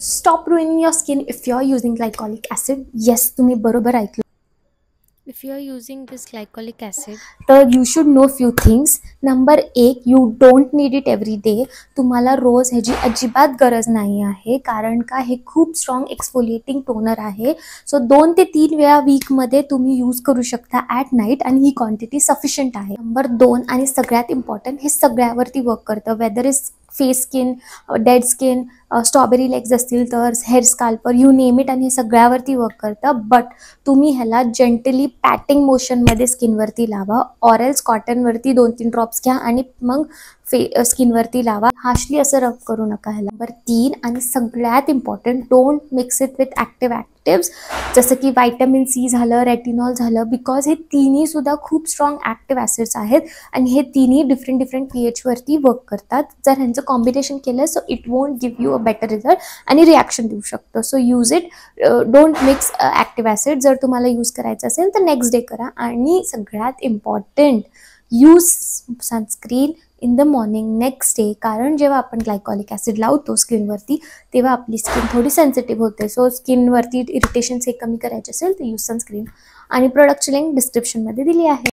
Stop ruining your skin if you're using glycolic acid. Yes, तुम्ही बरोबर ऐकलं. If you are using this glycolic acid, तर you should know few things. Number एक, you don't need it every day. तुम्हाला रोज ह्याची अजिबात गरज नाही आहे, कारण का हे खूप स्ट्रॉंग एक्सफोलिएटिंग टोनर आहे. सो 2 ते 3 वेळा वीकमध्ये तुम्ही यूज करू शकता ॲट नाईट, आणि ही क्वांटिटी सफिशियंट आहे. नंबर 2 आणि सगळ्यात इम्पॉर्टंट, हे सगळ्यावरती वर्क करतं. Whether is face skin, dead skin, strawberry legs असतील तर, hair scalp or, you name it, आणि हे सगळ्यावरती वर्क करतं. बट तुम्ही ह्याला जेंटली पॅटिंग मोशनमध्ये स्किनवरती लावा, ऑरेल्स कॉटनवरती 2-3 ड्रॉप्स घ्या आणि मग स्किनवरती लावा. हार्शली असं रब करू नका ह्याला. नंबर 3 आणि सगळ्यात important, don't mix it with actives जसं की व्हायटमिन सी झालं, रेटिनॉल झालं, बिकॉज हे तिन्ही सुद्धा खूप स्ट्रॉंग ॲक्टिव्ह ॲसिड्स आहेत आणि हे तिन्ही डिफरंट pH वरती वर्क करतात. जर ह्यांचं कॉम्बिनेशन केलं so it won't give you a better result आणि रिॲक्शन देऊ शकतो. So use it, don't mix active acid. जर तुम्हाला यूज करायचं असेल तर नेक्स्ट डे करा. आणि सगळ्यात important, use sunscreen in the morning next day, कारण जेव्हा आपण ग्लायकॉलिक ॲसिड लावतो स्किनवरती तेव्हा आपली स्किन थोडी सेन्सिटिव्ह होते. सो स्किनवरती इरिटेशन्स हे कमी करायचे असेल तर यूज सनस्क्रीन. आणि प्रोडक्टची लिंक डिस्क्रिप्शनमध्ये दिली आहे.